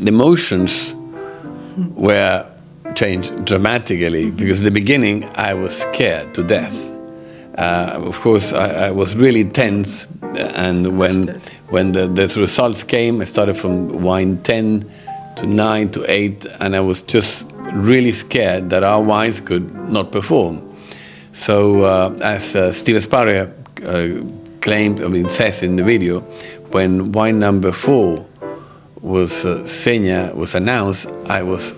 the emotions were changed dramatically, because in the beginning I was scared to death. Of course, I was really tense, and when the results came, I started from wine 10 to 9 to 8, and I was just really scared that our wines could not perform. So, as Steven Spurrier says in the video, when wine number 4 was Senya was announced, I was.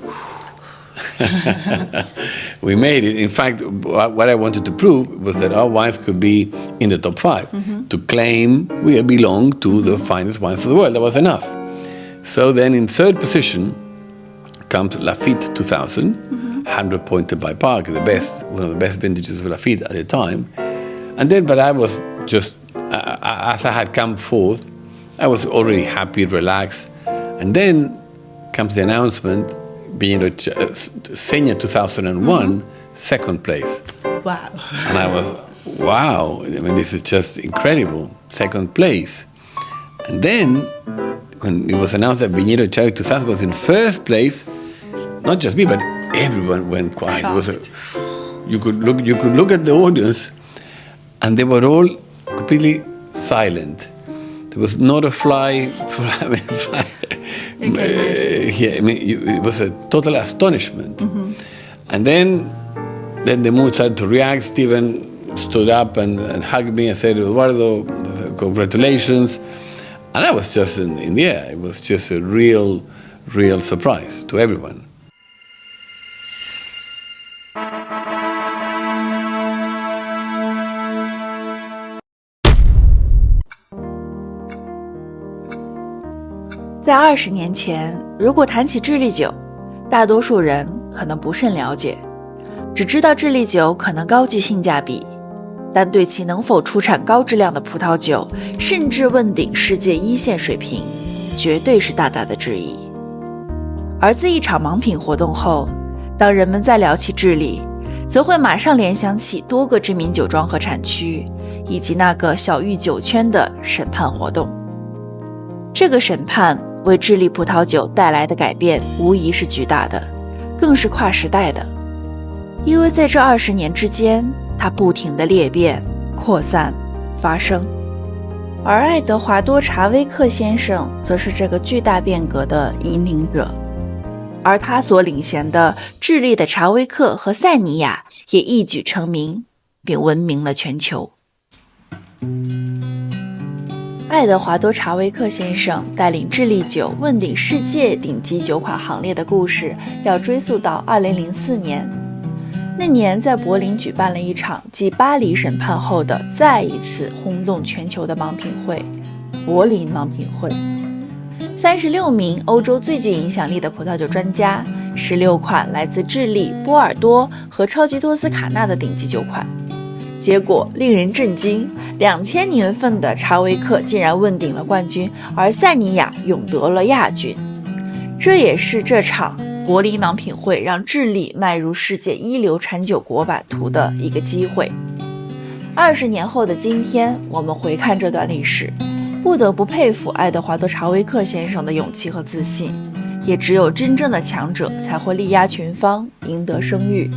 We made it. In fact, what I wanted to prove was that our wines could be in the top 5. To claim we belong to the finest wines of the world. That was enough. So then in third position comes Lafite 2000, 100 pointed by Park, one of the best vintages of Lafite at the time. And then, but I was just, as I had come forth, I was already happy, relaxed. And then comes the announcement, Viñedo Senya 2001, second place. Wow. And I was, wow, I mean, this is just incredible, second place. And then, when it was announced that Viñedo Chadwick 2000 was in first place, not just me, but everyone went quiet. It was you could look at the audience, and they were all completely silent. There was not a fly. It was a total astonishment. And then the mood started to react. Steven stood up and hugged me and said, Eduardo, congratulations. And I was just in the air. It was just a real surprise to everyone. 在20年前，如果谈起智利酒，大多数人可能不甚了解，只知道智利酒可能高具性价比，但对其能否出产高质量的葡萄酒，甚至问鼎世界一线水平，绝对是大大的质疑。而自一场盲品活动后，当人们再聊起智利，则会马上联想起多个知名酒庄和产区，以及那个小域酒圈的审判活动。这个审判为智利葡萄酒带来的改变无疑是巨大的，更是跨时代的。因为在这20年之间，它不停地裂变、扩散、发生。而爱德华多·查威克先生则是这个巨大变革的引领者，而他所领衔的智利的查威克和塞尼亚也一举成名，并闻名了全球。爱德华多·查威克先生带领智利酒问鼎世界顶级酒款行列的故事，要追溯到2004年。那年在柏林举办了一场继巴黎审判后的再一次轰动全球的盲品会——柏林盲品会。36名欧洲最具影响力的葡萄酒专家，16款来自智利、波尔多和超级托斯卡纳的顶级酒款。结果令人震惊，2000年份的查威克竟然问鼎了冠军，而塞尼亚勇得了亚军。这也是这场柏林盲品会让智利迈入世界一流产酒国版图的一个机会。20年后的今天，我们回看这段历史，不得不佩服爱德华多·查威克先生的勇气和自信，也只有真正的强者才会力压群芳，赢得声誉。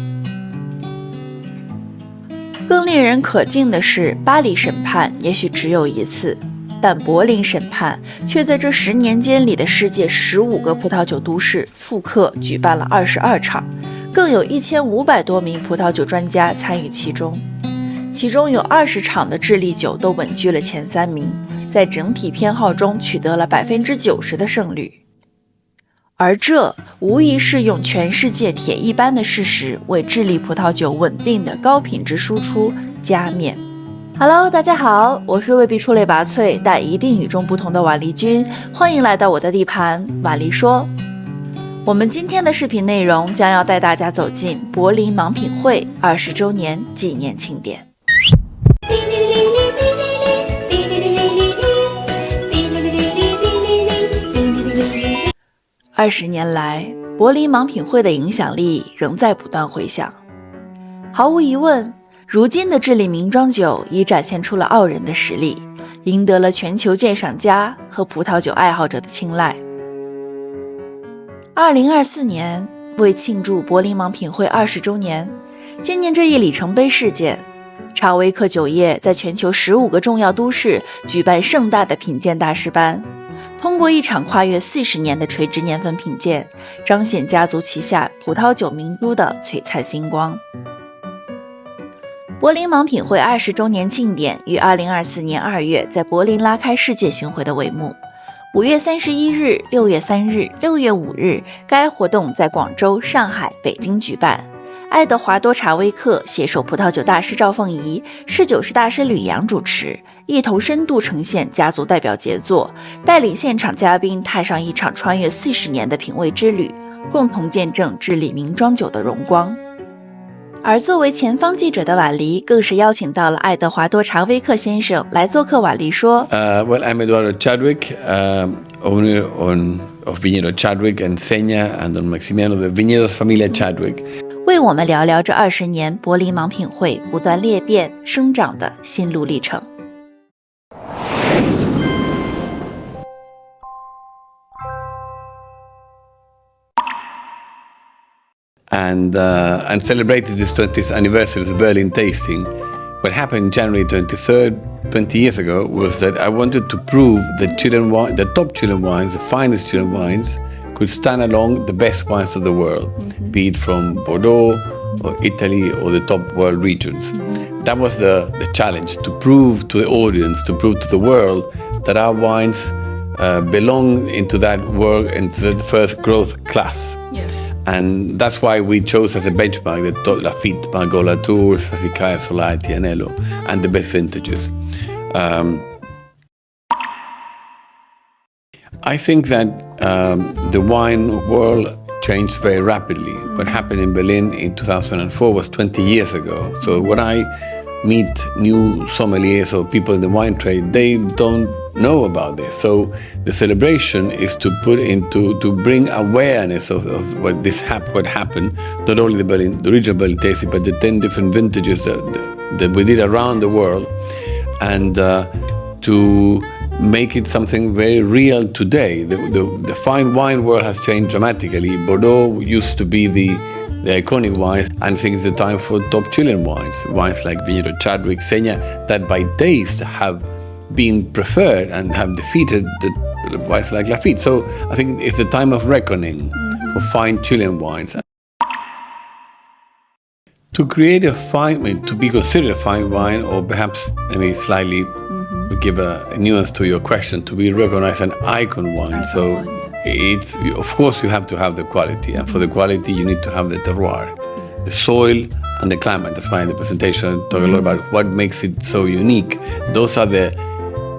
更令人可敬的是，巴黎审判也许只有一次，但柏林审判却在这10年间里的世界15个葡萄酒都市复刻举办了22场，更有1500多名葡萄酒专家参与其中。其中有20场的智利酒都稳居了前3名，在整体偏好中取得了90%的胜率。而这无疑是用全世界铁一般的事实为智利葡萄酒稳定的高品质输出加冕。Hello， 大家好，我是未必出类拔萃但一定与众不同的碗梨君，欢迎来到我的地盘碗梨说。我们今天的视频内容将要带大家走进柏林盲品会20周年纪念庆典。20年来，柏林盲品会的影响力仍在不断回响。毫无疑问，如今的智利名庄酒已展现出了傲人的实力，赢得了全球鉴赏家和葡萄酒爱好者的青睐。2024年为庆祝柏林盲品会20周年，纪念这一里程碑事件，查威克酒业在全球15个重要都市举办盛大的品鉴大师班，通过一场跨越40年的垂直年份品鉴，彰显家族旗下葡萄酒明珠的璀璨星光。柏林盲品会20周年庆典于2024年2月在柏林拉开世界巡回的帷幕。5月31日、6月3日、6月5日，该活动在广州、上海、北京举办。爱德华多·查威克携手葡萄酒大师赵凤仪、侍酒师大师吕阳主持，一同深度呈现家族代表杰作，带领现场嘉宾踏上一场穿越40年的品味之旅，共同见证智利名庄酒的荣光。而作为前方记者的碗梨，更是邀请到了爱德华多·查威克先生来做客碗梨说。Well, I'm Eduardo Chadwick, owner of Viñedo Chadwick and Seña and Don Maximiano de Viñedos Familia Chadwick. 为我们聊聊这20年柏林盲品会不断裂变生长的心路历程。And celebrated this 20th anniversary of the Berlin tasting. What happened January 23rd, 20 years ago, was that I wanted to prove that Chilean wine, the top Chilean wines, the finest Chilean wines, could stand along the best wines of the world, be it from Bordeaux or Italy or the top world regions. That was the challenge, to prove to the audience, to prove to the world that our wines belong into that world, into the first growth class. Yes. And that's why we chose as a benchmark the Lafite, Margola Tours, Sassicaia, Solati, Anello, and the best vintages. I think that the wine world changed very rapidly. What happened in Berlin in 2004 was 20 years ago. So when I meet new sommeliers or people in the wine trade, they don't know about this. So the celebration is to bring awareness of what happened, not only the original Berlin tasting, but the 10 different vintages that we did around the world, and to make it something very real today. The fine wine world has changed dramatically. Bordeaux used to be the iconic wines, and I think it's the time for top Chilean wines like Viñedo Chadwick, Seña, that by taste have been preferred and have defeated the wines like Lafite. So I think it's the time of reckoning for fine Chilean wines. To create to be considered a fine wine, or perhaps maybe slightly give a nuance to your question, to be recognized an icon wine. It's, of course, you have to have the quality, and for the quality you need to have the terroir, the soil and the climate. That's why in the presentation I talk a lot about what makes it so unique. Those are the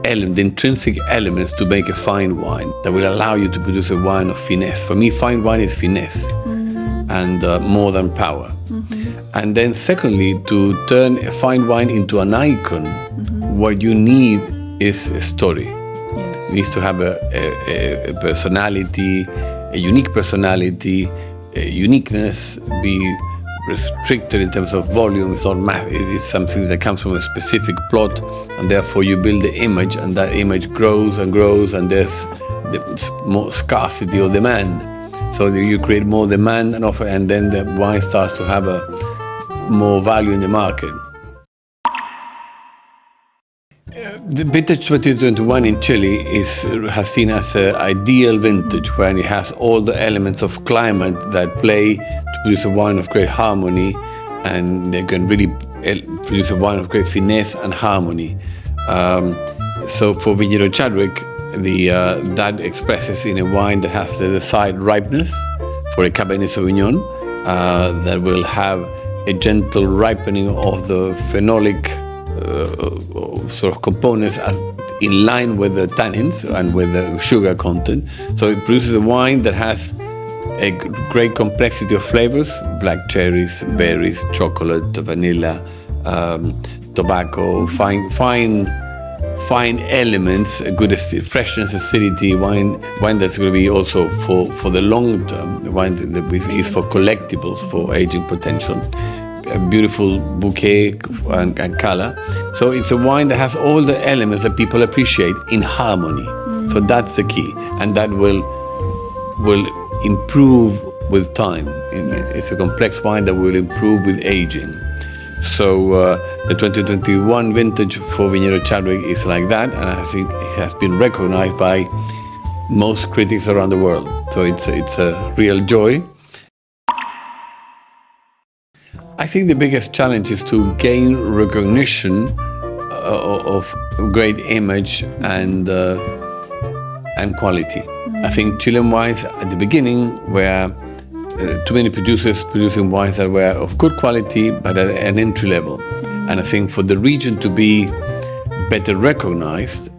intrinsic elements to make a fine wine that will allow you to produce a wine of finesse. For me, fine wine is finesse and more than power. And then secondly, to turn a fine wine into an icon, what you need is a story. It needs to have a personality, a unique personality, a uniqueness, be restricted in terms of volume. It's not math, it is something that comes from a specific plot, and therefore you build the image, and that image grows and grows, and there's more scarcity or demand. So you create more demand and offer, and then the wine starts to have more value in the market. The vintage 2021 in Chile has seen as an ideal vintage, when it has all the elements of climate that play to produce a wine of great harmony, and they can really produce a wine of great finesse and harmony. So for Viñedo Chadwick, that expresses in a wine that has the desired ripeness for a Cabernet Sauvignon, that will have a gentle ripening of the phenolic sort of components in line with the tannins and with the sugar content. So it produces a wine that has a great complexity of flavors: black cherries, berries, chocolate, vanilla, tobacco, fine elements, a good freshness, acidity, wine that's going to be also for the long term. The wine that is for collectibles, for aging potential. A beautiful bouquet and color. So it's a wine that has all the elements that people appreciate in harmony. So that's the key, and that will improve with time. It's a complex wine that will improve with aging. So the 2021 vintage for Viñedo Chadwick is like that, and I think it has been recognized by most critics around the world. So it's a real joy. I think the biggest challenge is to gain recognition of great image and quality. I think Chilean wines at the beginning were too many producers producing wines that were of good quality but at an entry level. And I think for the region to be better recognized,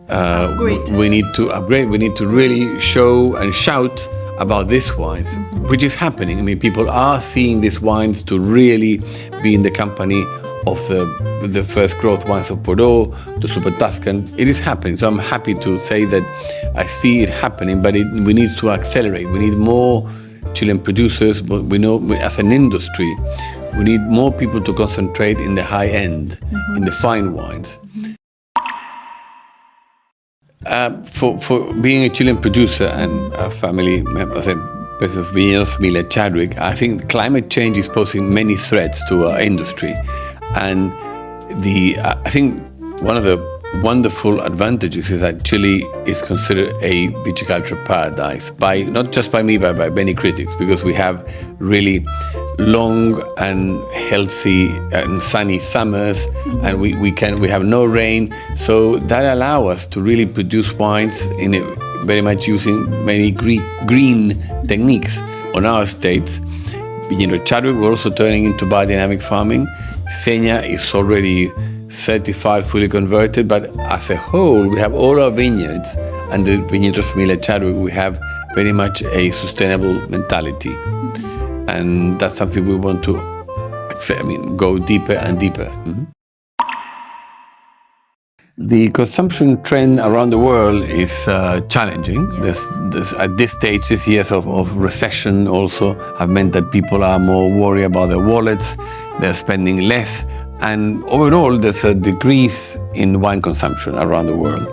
we need to upgrade. We need to really show and shout about these wines, which is happening. I mean, people are seeing these wines to really be in the company of the first growth wines of Bordeaux, the Super Tuscan. It is happening. So I'm happy to say that I see it happening, but we need to accelerate. We need more Chilean producers, but we know as an industry, we need more people to concentrate in the high end, in the fine wines. For being a Chilean producer and a family member, as a person of Viñedo Chadwick, I think climate change is posing many threats to our industry. And I think one of the wonderful advantages is that Chile is considered a viticulture paradise, not just by me, but by many critics, because we have really long and healthy and sunny summers, and we have no rain, so that allows us to really produce wines in very much using many green techniques on our estates. Viñedo Chadwick, we're also turning into biodynamic farming. Seña is already certified, fully converted, but as a whole, we have all our vineyards, and the Viñedo Chadwick, we have very much a sustainable mentality. And that's something we want to go deeper and deeper. Mm-hmm. The consumption trend around the world is challenging. Yes. At this stage, this years of recession also have meant that people are more worried about their wallets, they're spending less, and overall there's a decrease in wine consumption around the world.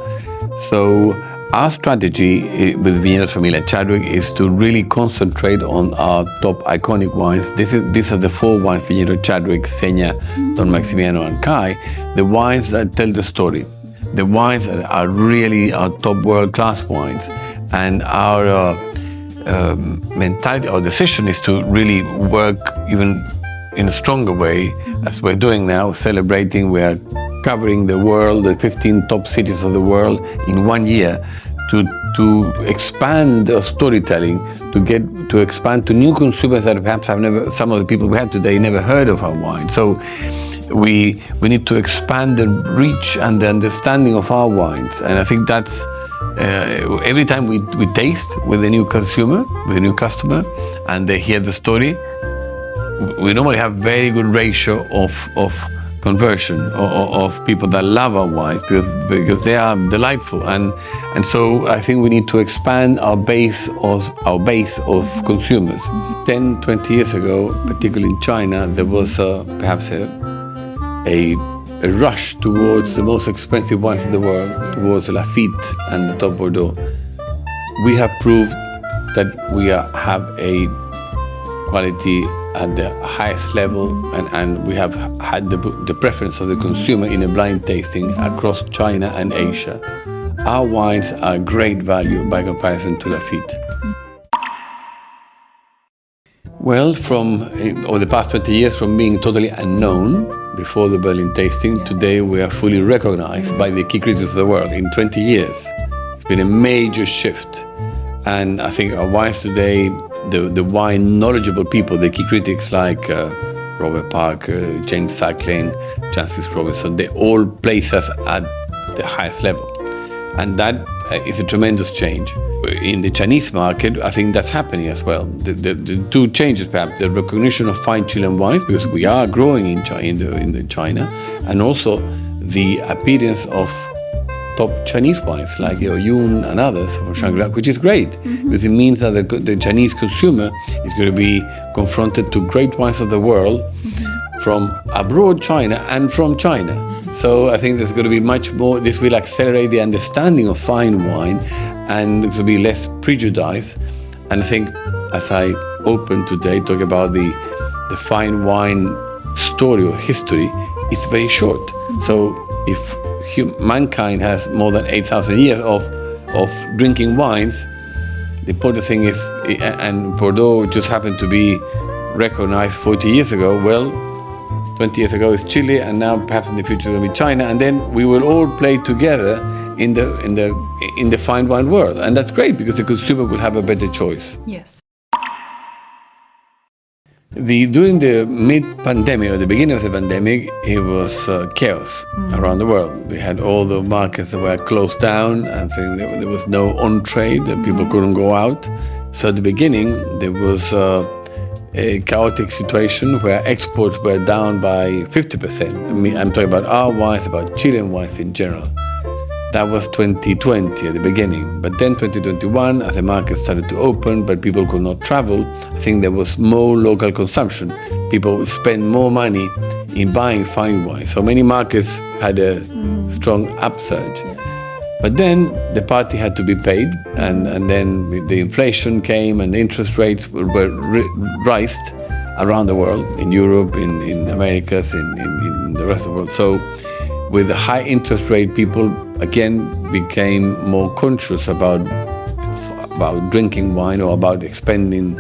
So our strategy with Viñedo Chadwick is to really concentrate on our top iconic wines. These are the 4 wines, Viñedo Chadwick, Seña, Don Maximiano, and Kai, the wines that tell the story, the wines that are really our top world-class wines. And our mentality, our decision is to really work even in a stronger way, as we're doing now, celebrating. We are covering the world, the 15 top cities of the world in 1 year, to expand the storytelling, to expand to new consumers that perhaps some of the people we have today never heard of our wine. So we need to expand the reach and the understanding of our wines. And I think that's every time we taste with a new consumer, with a new customer, and they hear the story, we normally have very good ratio of conversion of people that love our wines because they are delightful, and so I think we need to expand our base of consumers. 10, 20 years ago, particularly in China, there was perhaps a rush towards the most expensive wines in the world, towards Lafite and the Top Bordeaux. We have proved that we have a quality at the highest level, and we have had the preference of the consumer in a blind tasting across China and Asia. Our wines are great value by comparison to Lafite. Well, over the past 20 years, from being totally unknown before the Berlin tasting, today we are fully recognized by the key critics of the world. In 20 years, it's been a major shift. And I think our wines today, the wine knowledgeable people, the key critics like Robert Parker, James Suckling, Francis Robinson, they all place us at the highest level. And that is a tremendous change. In the Chinese market, I think that's happening as well. The two changes, perhaps, the recognition of fine Chilean wines, because we are growing in China, and also the appearance of top Chinese wines like Yun and others from Shangri-La, which is great, because it means that the Chinese consumer is going to be confronted to great wines of the world from abroad China and from China. So I think there's going to be much more. This will accelerate the understanding of fine wine, and it will be less prejudice. And I think as I open today, talk about the fine wine story or history, is very short. So if mankind has more than 8,000 years of drinking wines, the important thing is, and Bordeaux just happened to be recognized 40 years ago, well, 20 years ago is Chile, and now perhaps in the future it will be China, and then we will all play together in the fine wine world. And that's great because the consumer will have a better choice. Yes. During the mid-pandemic, or the beginning of the pandemic, it was chaos around the world. We had all the markets that were closed down, and so there was no on-trade, people couldn't go out. So at the beginning, there was a chaotic situation where exports were down by 50%. I mean, I'm talking about our wines, about Chilean wines in general. That was 2020 at the beginning. But then 2021, as the market started to open, but people could not travel, I think there was more local consumption. People would spend more money in buying fine wine. So many markets had a strong upsurge. But then the party had to be paid, and then the inflation came and the interest rates were raised around the world, in Europe, in Americas, in the rest of the world. So with the high interest rate, people again became more conscious about drinking wine or about spending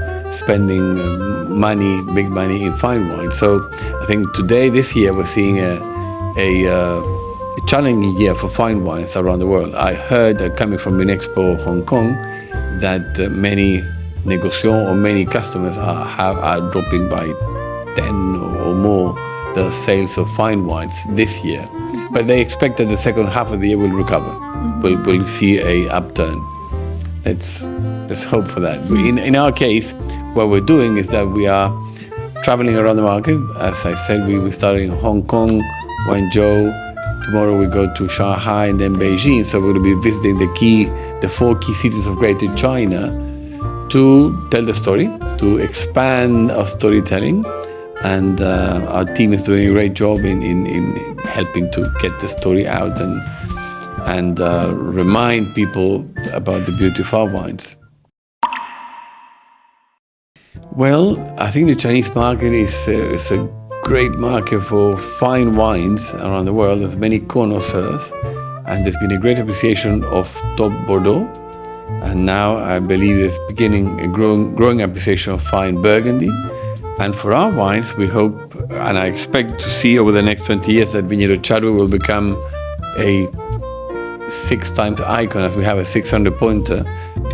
money, big money in fine wine. So I think today, this year, we're seeing a challenging year for fine wines around the world. I heard coming from Minexpo Hong Kong that many négociants or many customers are dropping by 10 or more the sales of fine wines this year. But they expect that the second half of the year will recover. We'll see a upturn. Let's hope for that. In our case, what we're doing is that we are traveling around the market. As I said, we started in Hong Kong, Guangzhou. Tomorrow we go to Shanghai and then Beijing. So we're going to be visiting the 4 key cities of Greater China to tell the story, to expand our storytelling. And our team is doing a great job in helping to get the story out and remind people about the beauty of our wines. Well, I think the Chinese market is a great market for fine wines around the world. There's many connoisseurs, and there's been a great appreciation of top Bordeaux. And now I believe there's beginning a growing appreciation of fine Burgundy. And for our wines, we hope, and I expect to see over the next 20 years, that Viñedo Chadwick will become a 6-time icon, as we have a 600-pointer,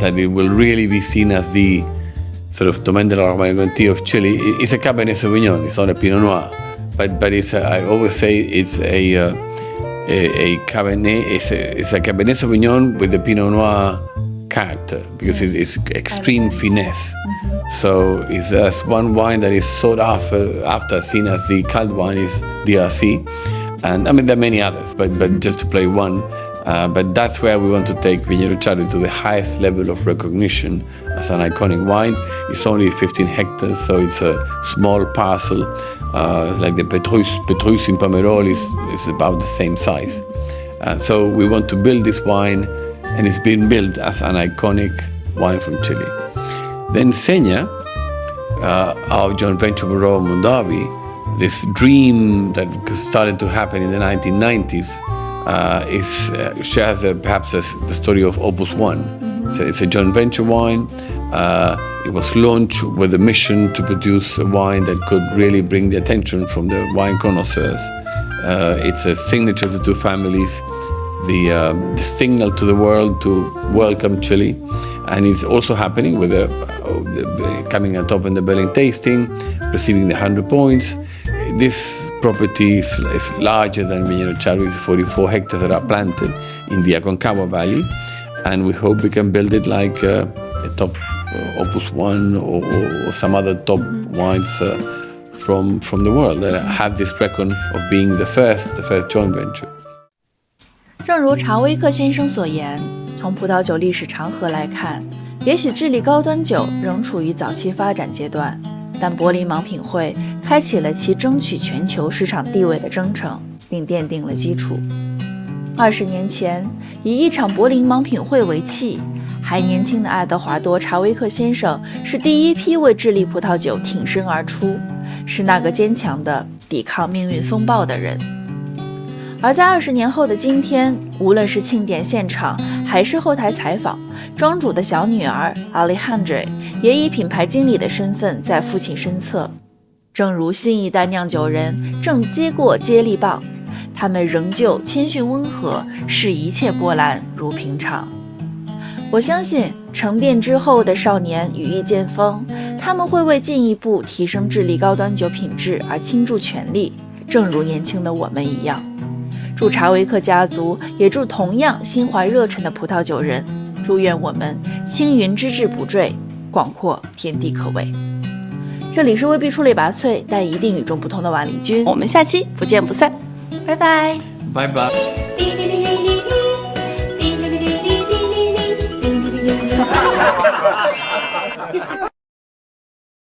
that it will really be seen as the sort of domaine de la Romanée of Chile. It's a Cabernet Sauvignon, it's not a Pinot Noir. But it's I always say it's a Cabernet, it's a Cabernet Sauvignon with a Pinot Noir character, because it's extreme finesse. So if there's one wine that is sought after seen as the cult wine, is DRC. And I mean, there are many others, but just to play one. But that's where we want to take Viñedo Chadwick to the highest level of recognition as an iconic wine. It's only 15 hectares, so it's a small parcel. Like the Petrus in Pomerol is about the same size. So we want to build this wine, and it's been built as an iconic wine from Chile. Then Senya, our joint venture with Royal Mondavi, this dream that started to happen in the 1990s, shares perhaps the story of Opus One. So it's a joint venture wine. It was launched with a mission to produce a wine that could really bring the attention from the wine connoisseurs. It's a signature of the two families, the signal to the world to welcome Chile. And it's also happening with coming on top in the Berlin tasting, receiving the 100 points. This property is larger than Viñedo Chadwick. It's 44 hectares that are planted in the Aconcagua Valley. And we hope we can build it like a top Opus One or some other top wines from the world that have this record of being the first joint venture. 正如查威克先生所言，从葡萄酒历史长河来看，也许智利高端酒仍处于早期发展阶段，但柏林盲品会开启了其争取全球市场地位的征程，并奠定了基础。20年前，以一场柏林盲品会为契，还年轻的爱德华多·查威克先生是第一批为智利葡萄酒挺身而出，是那个坚强的抵抗命运风暴的人。而在20年后的今天，无论是庆典现场还是后台采访，庄主的小女儿阿里汉德也以品牌经理的身份在父亲身侧。正如新一代酿酒人正接过接力棒，他们仍旧谦逊温和，视一切波澜如平常。我相信沉淀之后的少年羽翼渐丰，他们会为进一步提升智利高端酒品质而倾注全力，正如年轻的我们一样。祝查维克家族，也祝同样心怀热忱的葡萄酒人，祝愿我们青云之志不坠，广阔天地可畏。这里是未必出类拔萃，但一定与众不同的碗梨君，我们下期不见不散，拜拜，拜拜。